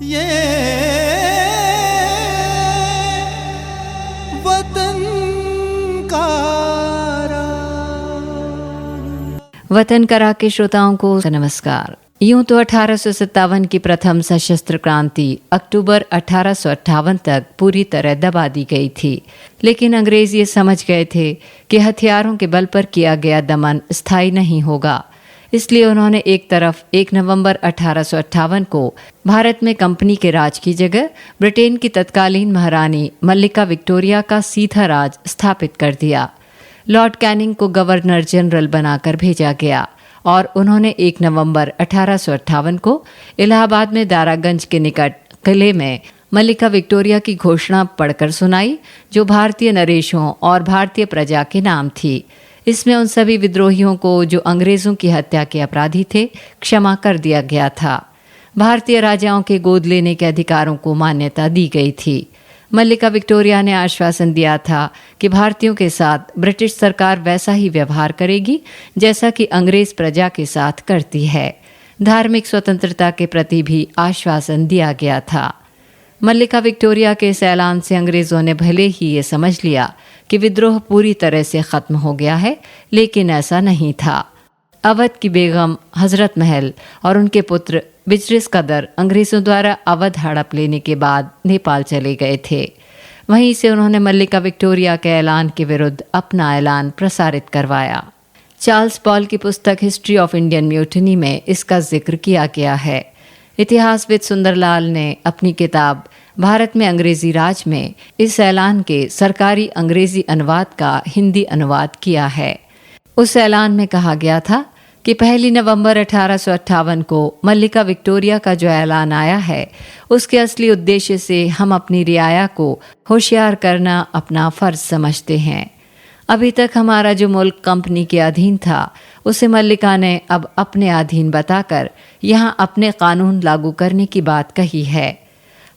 ये वतन करा के श्रोताओं को नमस्कार। यूं तो 1857 की प्रथम सशस्त्र क्रांति अक्टूबर 1858 तक पूरी तरह दबा दी गई थी, लेकिन अंग्रेज ये समझ गए थे कि हथियारों के बल पर किया गया दमन स्थायी नहीं होगा। इसलिए उन्होंने एक तरफ 1 नवंबर 1858 को भारत में कंपनी के राज की जगह ब्रिटेन की तत्कालीन महारानी मल्लिका विक्टोरिया का सीधा राज स्थापित कर दिया। लॉर्ड कैनिंग को गवर्नर जनरल बनाकर भेजा गया और उन्होंने 1 नवंबर 1858 को इलाहाबाद में दारागंज के निकट किले में मल्लिका विक्टोरिया की घोषणा पढ़कर सुनाई, जो भारतीय नरेशों और भारतीय प्रजा के नाम थी। इसमें उन सभी विद्रोहियों को जो अंग्रेजों की हत्या के अपराधी थे क्षमा कर दिया गया था। भारतीय राजाओं के गोद लेने के अधिकारों को मान्यता दी गई थी। मल्लिका विक्टोरिया ने आश्वासन दिया था कि भारतीयों के साथ ब्रिटिश सरकार वैसा ही व्यवहार करेगी जैसा कि अंग्रेज प्रजा के साथ करती है। धार्मिक स्वतंत्रता के प्रति भी आश्वासन दिया गया था। मल्लिका विक्टोरिया के इस ऐलान से अंग्रेजों ने भले ही ये समझ लिया कि विद्रोह पूरी तरह से खत्म हो गया है, लेकिन ऐसा नहीं था। अवध की बेगम हजरत महल और उनके पुत्र बिजरिस कदर अंग्रेजों द्वारा अवध हड़प लेने के बाद नेपाल चले गए थे। वहीं से उन्होंने मल्लिका विक्टोरिया के ऐलान के विरुद्ध अपना ऐलान प्रसारित करवाया। चार्ल्स पॉल की पुस्तक हिस्ट्री ऑफ इंडियन म्यूटिनी में इसका जिक्र किया गया है। इतिहासविद सुंदरलाल ने अपनी किताब भारत में अंग्रेजी राज में इस ऐलान के सरकारी अंग्रेजी अनुवाद का हिंदी अनुवाद किया है। उस ऐलान में कहा गया था कि 1 नवंबर 1858 को मल्लिका विक्टोरिया का जो ऐलान आया है, उसके असली उद्देश्य से हम अपनी रियाया को होशियार करना अपना फर्ज समझते हैं। अभी तक हमारा जो मुल्क कंपनी के अधीन था, उसे मल्लिका ने अब अपने अधीन बताकर यहाँ अपने कानून लागू करने की बात कही है।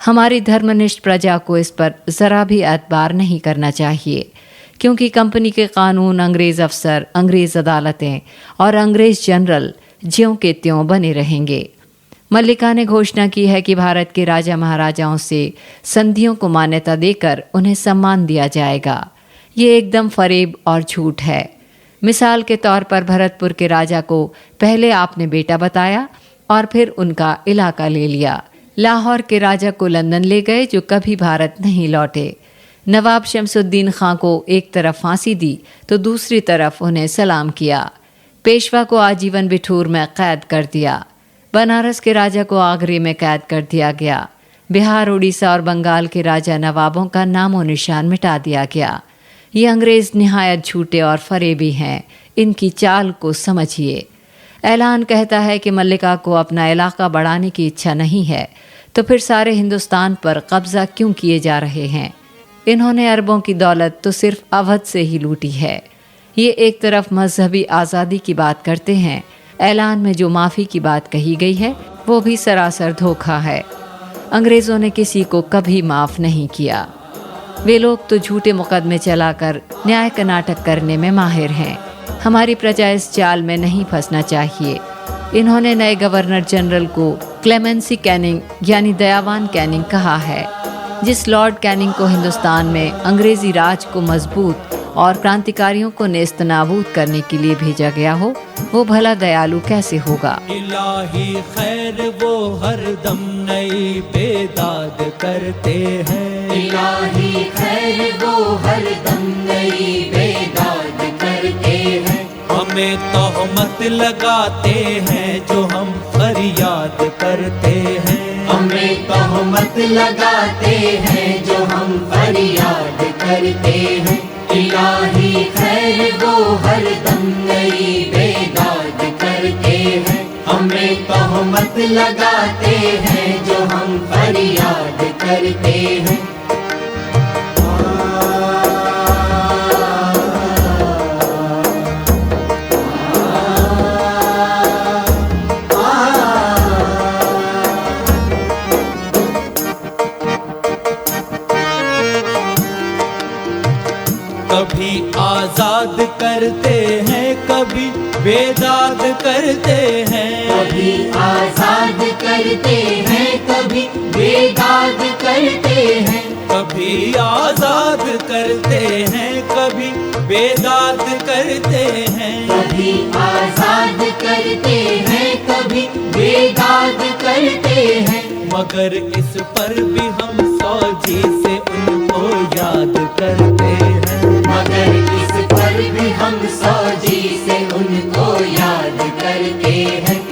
हमारी धर्मनिष्ठ प्रजा को इस पर जरा भी एतबार नहीं करना चाहिए, क्योंकि कंपनी के कानून, अंग्रेज अफसर, अंग्रेज अदालतें और अंग्रेज जनरल ज्यों के त्यों बने रहेंगे। मल्लिका ने घोषणा की है कि भारत के राजा महाराजाओं से संधियों को मान्यता देकर उन्हें सम्मान दिया जाएगा। ये एकदम फरेब और झूठ है। मिसाल के तौर पर भरतपुर के राजा को पहले आपने बेटा बताया और फिर उनका इलाका ले लिया। लाहौर के राजा को लंदन ले गए, जो कभी भारत नहीं लौटे। नवाब शमसुद्दीन खां को एक तरफ फांसी दी तो दूसरी तरफ उन्हें सलाम किया। पेशवा को आजीवन बिठूर में कैद कर दिया। बनारस के राजा को आगरे में कैद कर दिया गया। बिहार, उड़ीसा और बंगाल के राजा नवाबों का नामो निशान मिटा दिया गया। ये अंग्रेज निहायत झूठे और फरेबी हैं। इनकी चाल को समझिए। ऐलान कहता है कि मल्लिका को अपना इलाका बढ़ाने की इच्छा नहीं है, तो फिर सारे हिंदुस्तान पर कब्जा क्यों किए जा रहे हैं? इन्होंने अरबों की दौलत तो सिर्फ अवध से ही लूटी है। ये एक तरफ मजहबी आज़ादी की बात करते हैं, ऐलान में जो माफ़ी की बात कही गई है वो भी सरासर धोखा है। अंग्रेज़ों ने किसी को कभी माफ़ नहीं किया। वे लोग तो झूठे मुकदमे चलाकर न्याय का नाटक करने में माहिर हैं। हमारी प्रजा इस चाल में नहीं फंसना चाहिए। इन्होंने नए गवर्नर जनरल को क्लेमेंसी कैनिंग यानी दयावान कैनिंग कहा है। जिस लॉर्ड कैनिंग को हिंदुस्तान में अंग्रेजी राज को मजबूत और क्रांतिकारियों को नेस्तनाबूद करने के लिए भेजा गया हो, वो भला दयालु कैसे होगा? इलाही खैर वो हरदम नई बेदाद करते हैं। इलाही खैर वो हरदम नई बेदाद करते हैं। हमें तोहमत लगाते हैं जो हम फरियाद करते हैं। हमें तोहमत लगाते हैं जो हम फरियाद करते हैं। इलाही खैर वो हरदम नई बेदाद करते हैं। हमें तोहमत लगाते हैं जो हम फरियाद करते हैं। कभी आजाद करते हैं, कभी बेदाद करते हैं। कभी आजाद करते हैं, कभी बेदाद करते हैं। कभी आजाद करते हैं, कभी बेदाद करते हैं। कभी आजाद करते हैं, कभी बेदाद करते हैं। मगर इस पर भी हम सौजी से उनको याद करते हैं। मगर इस पर भी हम सौजी से उनको याद करते हैं।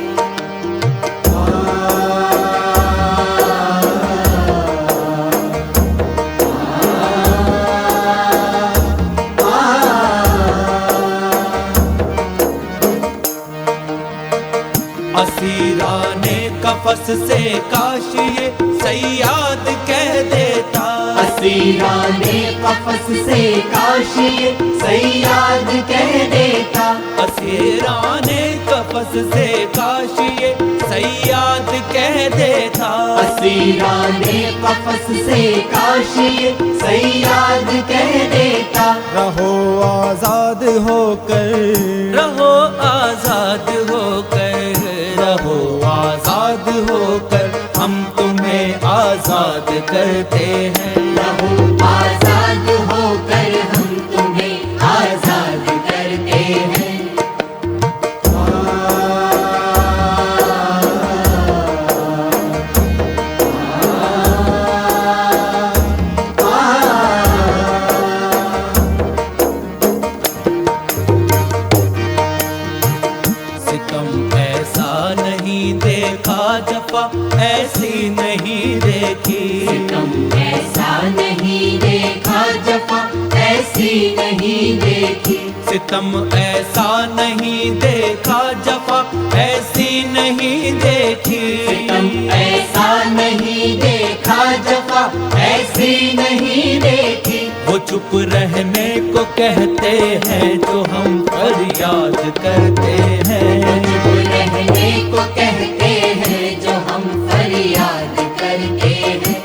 असीराने कफस से काश ये सयाद कह देता। असीराने कफस से काश ये सयाद कह देता। असीराने कफस से काश ये सयाद कह देता। असीराने कफस से काश ये सयाद कह देता। रहो आजाद होकर, रहो आजाद होकर, रहो आजाद होकर, हम तुम्हें आजाद करते हैं। रहो आजाद होकर, हम तुम्हें आजाद करते हैं। जफा ऐसी नहीं देखी। सितम ऐसा नहीं देखा, जफा ऐसी नहीं देखी। सितम ऐसा नहीं देखा, जफा ऐसी नहीं देखी। सितम ऐसा नहीं देखा, जफा ऐसी नहीं देखी। वो चुप रहने को कहते हैं जो हम फरियाद करते हैं। वो चुप रहने को कहते हैं जो हम फरियाद करते हैं।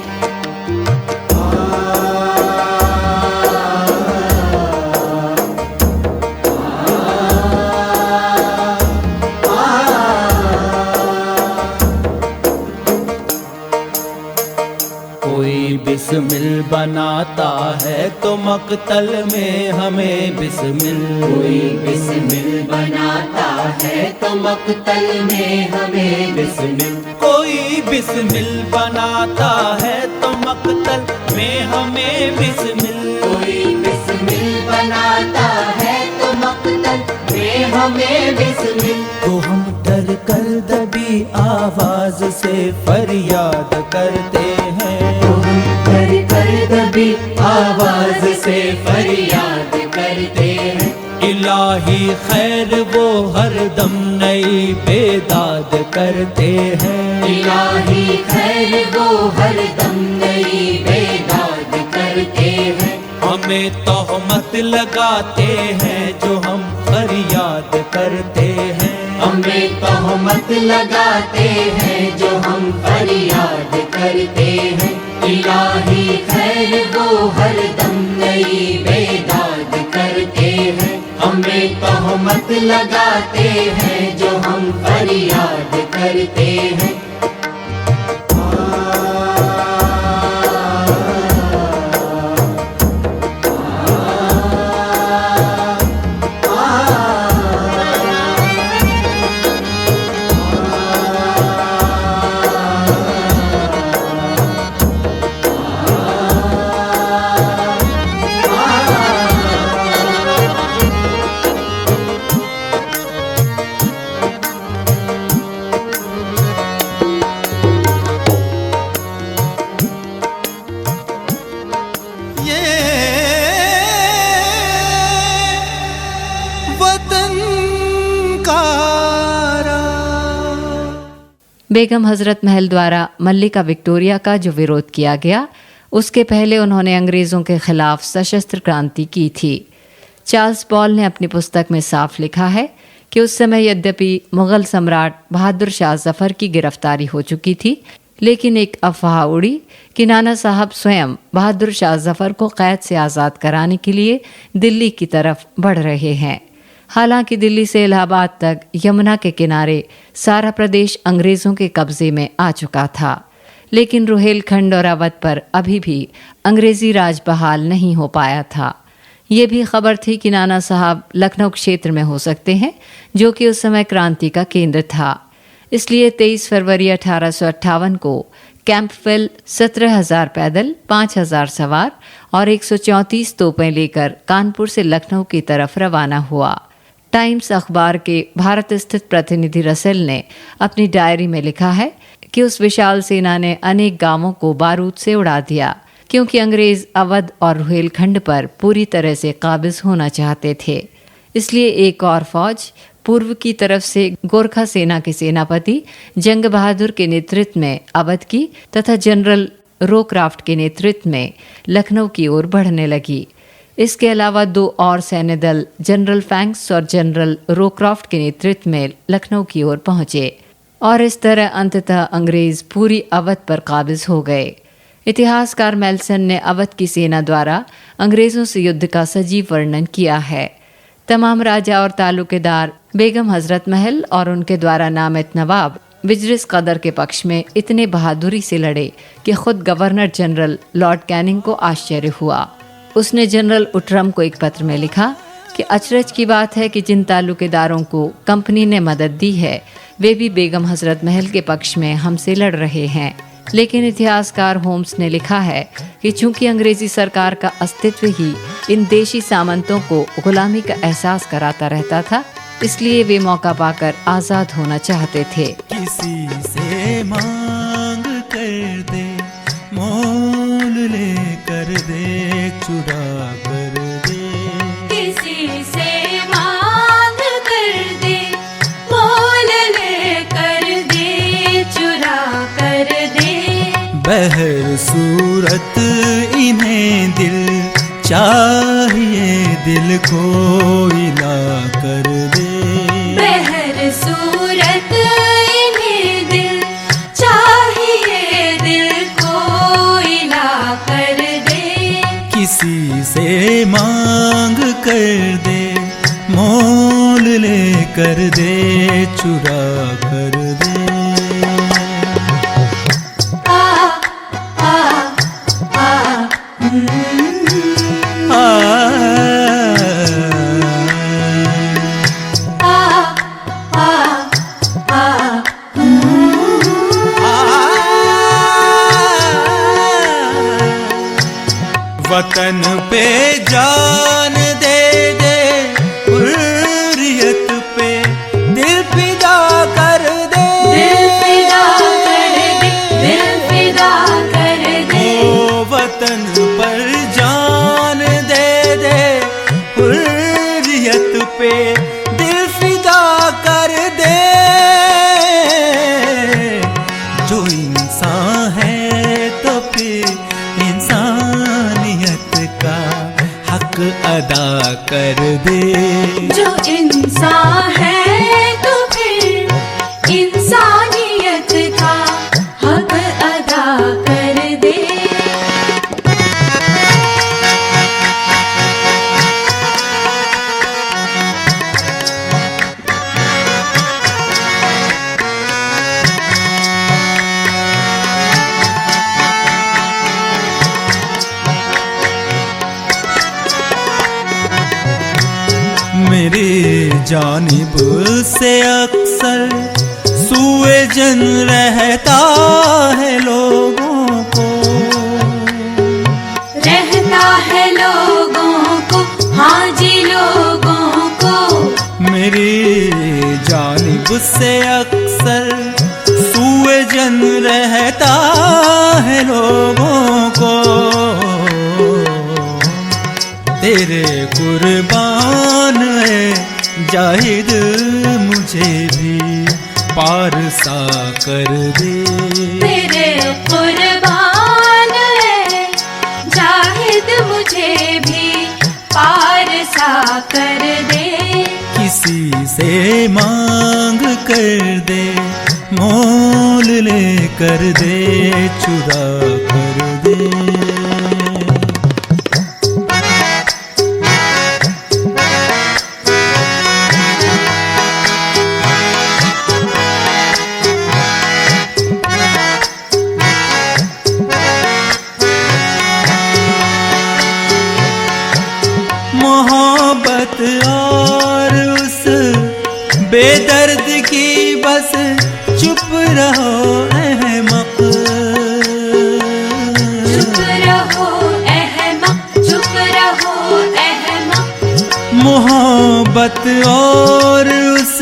कोई बिस्मिल बनाता है तो मक्तल में हमें बिस्मिल। कोई बिस्मिल बनाता है तो मक्तल में हमें बिस्मिल। कोई बिस्मिल बनाता है तो मक्तल में हमें बिस्मिल। कोई बिस्मिल बनाता है तो मक्तल में हमें बिस्मिल। तो हम डर कर दबी आवाज से फरियाद करते हैं। तो हम डर कर दबी आवाज से फरियाद करते हैं। इलाही खैर वो हरदम नई बेदाद करते हैं। इलाही खैर वो हरदम नई बेदाद करते हैं। हमें तोहमत लगाते हैं जो हम फरियाद करते हैं। हमें तोहमत लगाते हैं जो हम फरियाद करते हैं। इलाही खैर वो हरदम नई बेदाद करते हैं। हमें तोहमत लगाते हैं जो हम फरियाद करते हैं। बेगम हजरत महल द्वारा मल्लिका विक्टोरिया का जो विरोध किया गया, उसके पहले उन्होंने अंग्रेज़ों के खिलाफ सशस्त्र क्रांति की थी। चार्ल्स पॉल ने अपनी पुस्तक में साफ लिखा है कि उस समय यद्यपि मुग़ल सम्राट बहादुर शाह जफ़र की गिरफ्तारी हो चुकी थी, लेकिन एक अफवाह उड़ी कि नाना साहब स्वयं बहादुर शाह जफ़र को कैद से आज़ाद कराने के लिए दिल्ली की तरफ बढ़ रहे हैं। हालांकि दिल्ली से इलाहाबाद तक यमुना के किनारे सारा प्रदेश अंग्रेजों के कब्जे में आ चुका था, लेकिन रुहेलखंड और अवध पर अभी भी अंग्रेजी राज बहाल नहीं हो पाया था। ये भी खबर थी कि नाना साहब लखनऊ क्षेत्र में हो सकते हैं, जो कि उस समय क्रांति का केंद्र था। इसलिए 23 फरवरी 1858 को कैंपवेल 17,000 पैदल, 5,000 सवार और 134 तोपें लेकर कानपुर से लखनऊ की तरफ रवाना हुआ। टाइम्स अखबार के भारत स्थित प्रतिनिधि रसेल ने अपनी डायरी में लिखा है कि उस विशाल सेना ने अनेक गांवों को बारूद से उड़ा दिया, क्योंकि अंग्रेज अवध और रुहेलखंड पर पूरी तरह से काबिज होना चाहते थे। इसलिए एक और फौज पूर्व की तरफ से गोरखा सेना के सेनापति जंग बहादुर के नेतृत्व में अवध की तथा जनरल रोक्राफ्ट के नेतृत्व में लखनऊ की ओर बढ़ने लगी। इसके अलावा 2 और सैन्य दल जनरल फैंक्स और जनरल रोक्राफ्ट के नेतृत्व में लखनऊ की ओर पहुंचे और इस तरह अंततः अंग्रेज पूरी अवध पर काबिज हो गए। इतिहासकार मेल्सन ने अवध की सेना द्वारा अंग्रेजों से युद्ध का सजीव वर्णन किया है। तमाम राजा और तालुकेदार बेगम हजरत महल और उनके द्वारा नामित नवाब विजरिस कदर के पक्ष में इतने बहादुरी से लड़े कि खुद गवर्नर जनरल लॉर्ड कैनिंग को आश्चर्य हुआ। उसने जनरल उटरम को एक पत्र में लिखा कि अचरज की बात है कि जिन तालुकेदारों को कंपनी ने मदद दी है, वे भी बेगम हजरत महल के पक्ष में हमसे लड़ रहे हैं। लेकिन इतिहासकार होम्स ने लिखा है कि चूंकि अंग्रेजी सरकार का अस्तित्व ही इन देशी सामंतों को गुलामी का एहसास कराता रहता था, इसलिए वे मौका पाकर आजाद होना चाहते थे। किसी से मांग कर दे, मोल ले कर दे, चुरा कर दे। किसी से मांग कर दे, मोल ले कर दे, चुरा कर दे। बहर सूरत इन्हें दिल चाहिए, दिल को इला कर दे। बहर सूरत इन्हें दिल चाहिए, दिल को इला कर दे। किसी से मांग कर दे, मोल ले कर दे, चुरा कर दे। वतन पे जान दे दे, हुर्रियत पे दिल फिदा कर दे। दिल फिदा कर दे, दिल फिदा कर दे। ओ वतन पर जान दे दे, हुर्रियत पे दिल फिदा कर दे। जो इंसान है तो फिर इंसानियत का हक अदा कर दे। जो इंसान है तो फिर इंसानियत का हक अदा कर दे। मेरी जानिब से अक्सर सूए जन रहता है लोगों को, रहता है लोगों को, हाँ जी लोगों को। मेरी जानिब से अक्सर सूए जन रहता है लोगों को। तेरे कुर्बान है जाहिद, मुझे भी पार सा कर दे। तेरे कुर्बान है जाहिद, मुझे भी पार सा कर दे। किसी से मांग कर दे, मोल ले कर दे, चुरा कर दे। और उस बेदर्द की बस चुप रहो अहमक, चुप रहो अहमक, चुप रहो अहमक। मोहब्बत और उस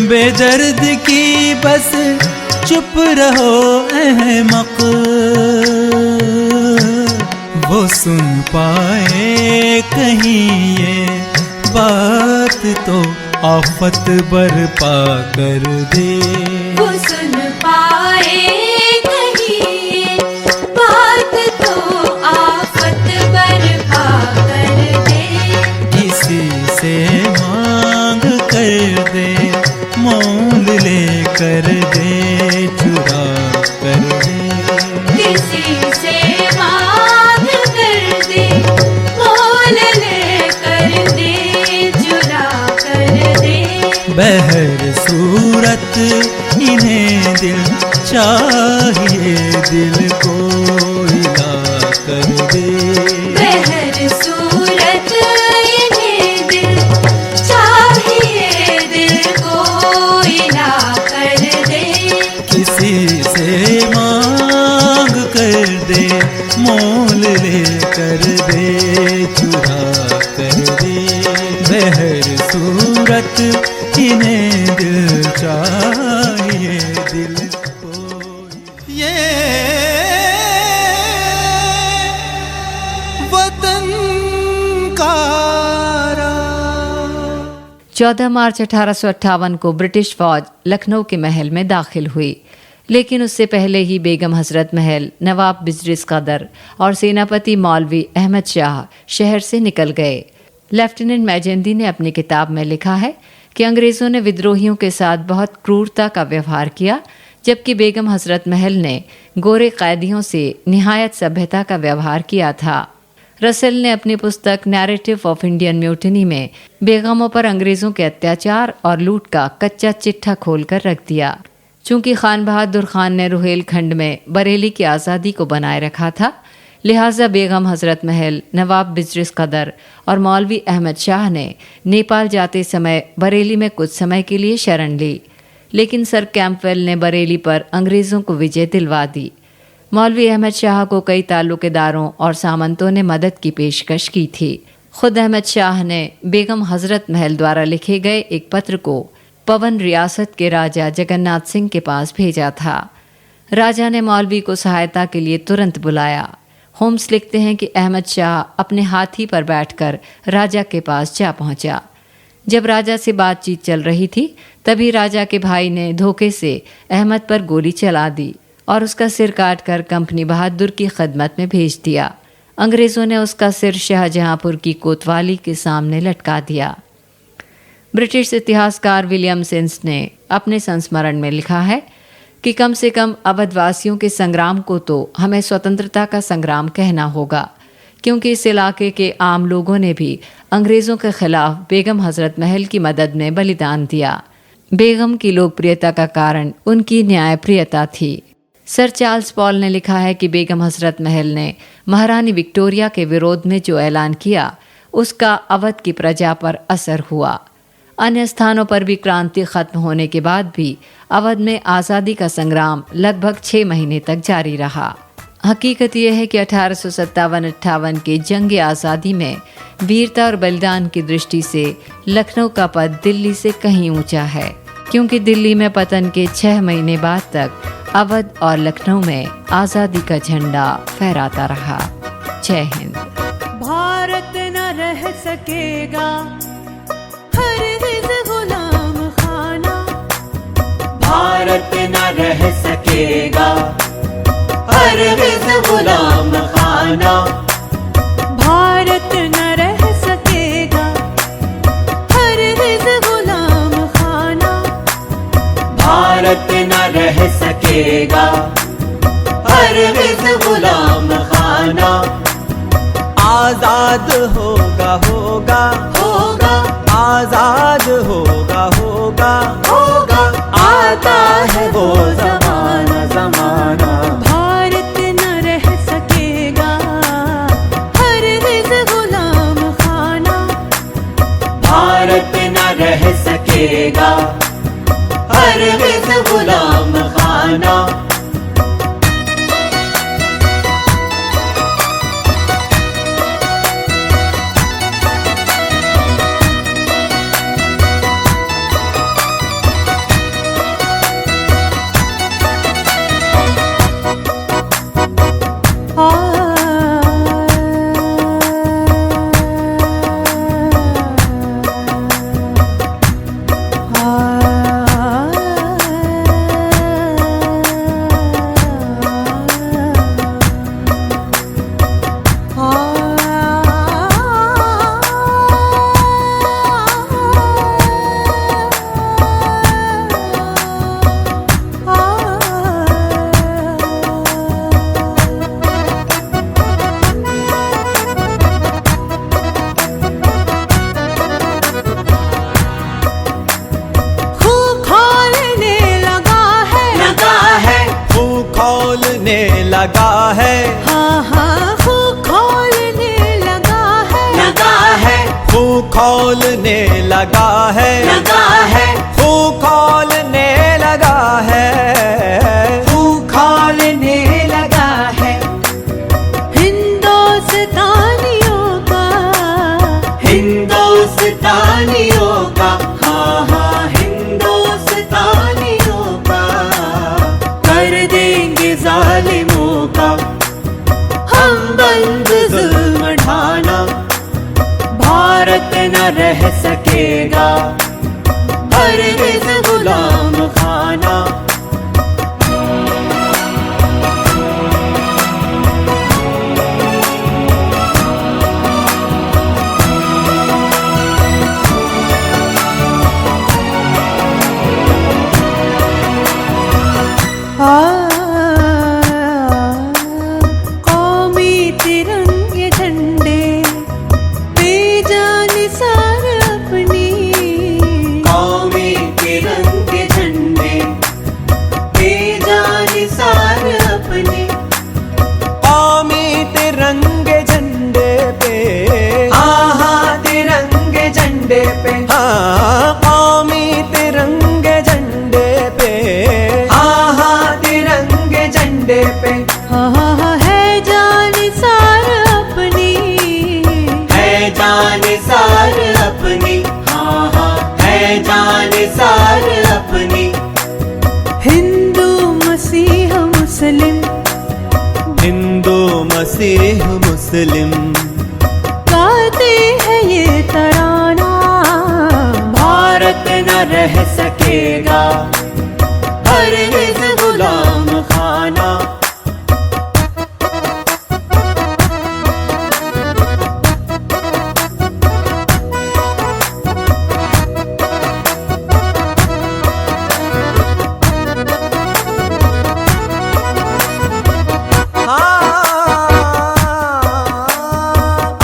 बेदर्द की बस चुप रहो अहमक। वो सुन पाए कहीं ये बात तो आफत बरपा कर दे। वो सुन पाए कहीं ये बात तो आफत बरपा कर दे। किसी से मांग कर दे, मोल ले कर दे, चुरा कर दे। किसी से मांग कर दे, मोल ले कर दे, चुरा कर दे। बहर सूरत इन्हें दिल चाहिए, दिल को हिला कर दे। बहर सूरत इन्हें दिल चाहिए, दिल को हिला कर दे। किसी से मांग कर दे, मोल ले कर दे, चुरा कर दे। बहर सूरत इन्हें दिल चाहिए, दिल को। ये वतन का 14 मार्च 1858 को ब्रिटिश फौज लखनऊ के महल में दाखिल हुई, लेकिन उससे पहले ही बेगम हजरत महल, नवाब बिजरिस कदर और सेनापति मौलवी अहमद शाह शहर से निकल गए। लेफ्टिनेंट मैजेंदी ने अपनी किताब में लिखा है कि अंग्रेज़ों ने विद्रोहियों के साथ बहुत क्रूरता का व्यवहार किया, जबकि बेगम हजरत महल ने गोरे कैदियों से निहायत सभ्यता का व्यवहार किया था। रसेल ने अपनी पुस्तक नैरेटिव ऑफ इंडियन म्यूटिनी में बेगमों पर अंग्रेज़ों के अत्याचार और लूट का कच्चा चिट्ठा खोलकर रख दिया। चूंकि खान बहादुर खान ने रुहेलखंड में बरेली की आज़ादी को बनाए रखा था, लिहाजा बेगम हजरत महल, नवाब बिजरिस कदर और मौलवी अहमद शाह ने नेपाल जाते समय बरेली में कुछ समय के लिए शरण ली, लेकिन सर कैंपवेल ने बरेली पर अंग्रेज़ों को विजय दिलवा दी। मौलवी अहमद शाह को कई ताल्लुकेदारों और सामंतों ने मदद की पेशकश की थी। खुद अहमद शाह ने बेगम हजरत महल द्वारा लिखे गए एक पत्र को पवन रियासत के राजा जगन्नाथ सिंह के पास भेजा था। राजा ने मौलवी को सहायता के लिए तुरंत बुलाया। होम्स लिखते हैं कि अहमद शाह अपने हाथी पर बैठकर राजा के पास जा पहुंचा। जब राजा से बातचीत चल रही थी, तभी राजा के भाई ने धोखे से अहमद पर गोली चला दी और उसका सिर काटकर कंपनी बहादुर की खिदमत में भेज दिया। अंग्रेज़ों ने उसका सिर शाहजहांपुर की कोतवाली के सामने लटका दिया। ब्रिटिश इतिहासकार विलियम सिंस ने अपने संस्मरण में लिखा है कि कम से कम अवधवासियों के संग्राम को तो हमें स्वतंत्रता का संग्राम कहना होगा, क्योंकि इस इलाके के आम लोगों ने भी अंग्रेज़ों के खिलाफ बेगम हजरत महल की मदद में बलिदान दिया। बेगम की लोकप्रियता का कारण उनकी न्यायप्रियता थी। सर चार्ल्स पॉल ने लिखा है कि बेगम हजरत महल ने महारानी विक्टोरिया के विरोध में जो ऐलान किया, उसका अवध की प्रजा पर असर हुआ। अन्य स्थानों पर भी क्रांति खत्म होने के बाद भी अवध में आज़ादी का संग्राम लगभग 6 महीने तक जारी रहा। हकीकत यह है कि 1857-58 के जंग आज़ादी में वीरता और बलिदान की दृष्टि से लखनऊ का पद दिल्ली से कहीं ऊंचा है, क्योंकि दिल्ली में पतन के 6 महीने बाद तक अवध और लखनऊ में आज़ादी का झंडा फहराता रहा। जय हिंद। भारत न रह सकेगा हरगिज़ गुलाम खाना, भारत न रह सकेगा हरगिज़ गुलाम खाना, भारत न रह सकेगा हरगिज़ गुलाम खाना, भारत न रह सकेगा हरगिज़ गुलाम खाना। आजाद होगा होगा होगा आजाद होगा होगा होगा, आता है वो ज़माना ज़माना। भारत न रह सकेगा हरगिज़ गुलाम खाना, रह सकेगा हरगिज़ गुलाम खाना। लगा है, हाँ हाँ खोलने लगा है, लगा है, खोलने लगा है, लगा है, खोलने लगा है, खोलने लगा है। हिंदुस्तानियों का, हिंदुस्तानियों का, हाँ हाँ हिंदुस्तानियों का कर देंगे जालिमों का हम बंद जुल्म ढाना। भारत न रह सकेगा हरगिज़ गुलाम खाना। कौमी तिरंगे झंडे बेजान सार अपनी, कौमी तिरंगे झंडे बेजान सार अपने, कौमी तिरंगे झंडे पे, आहा तिरंगे झंडे पे, हाँ कौमी तिरंगे झंडे पे, आहा तिरंगे झंडे पे हाँ है जान सार अपनी, है जान सार अपनी, हाँ हाँ है जान सार अपनी। हिंदू मसीह मुस्लिम हिंदू मसीह मुस्लिम गाते हैं ये तराना। भारत न रह सकेगा हरगिज़ गुलाम खाना।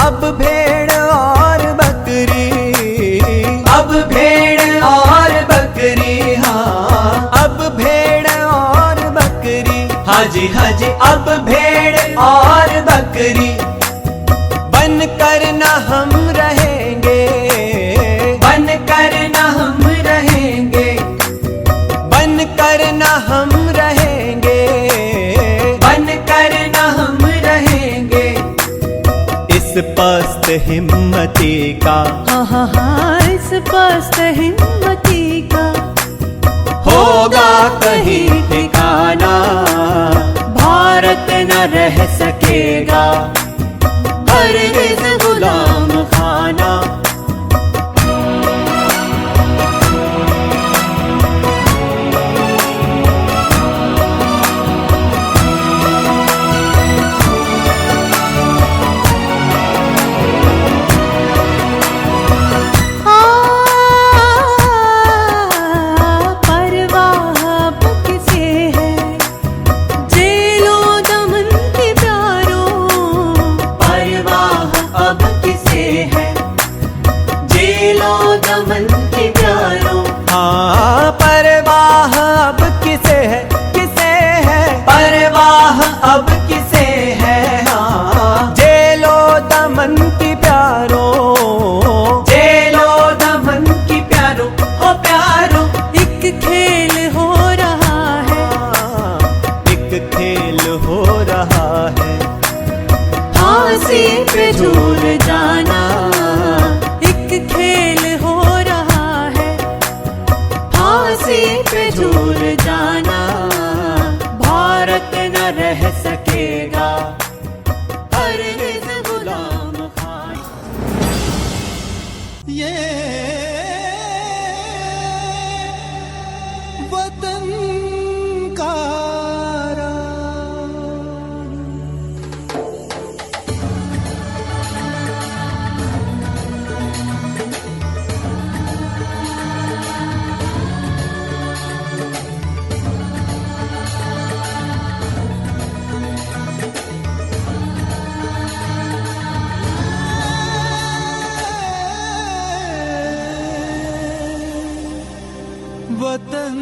अब भेड़ और बकरी, अब भेड़ और बकरी, हाँ अब भेड़ और बकरी, हाजी हाजी अब भेड़ और बकरी बन कर न हम रहेंगे, बन कर न हम रहेंगे, बन कर न हम रहेंगे, बन कर न हम रहेंगे। इस पस्त हिम्मती का हाँ इस पस्त हिम्मती का होगा कहीं ठिकाना। भारत न रह सकेगा हरगिज़ गुलाम खाना। परवाह अब किसे है जेलों दमन के प्यारों, परवाह रहा है। फांसी पे झूल जाना एक खेल हो रहा है। फांसी पे झूल जाना भारत न रह सकेगा हरगिज़ गुलाम खाना। ये वतन का वतन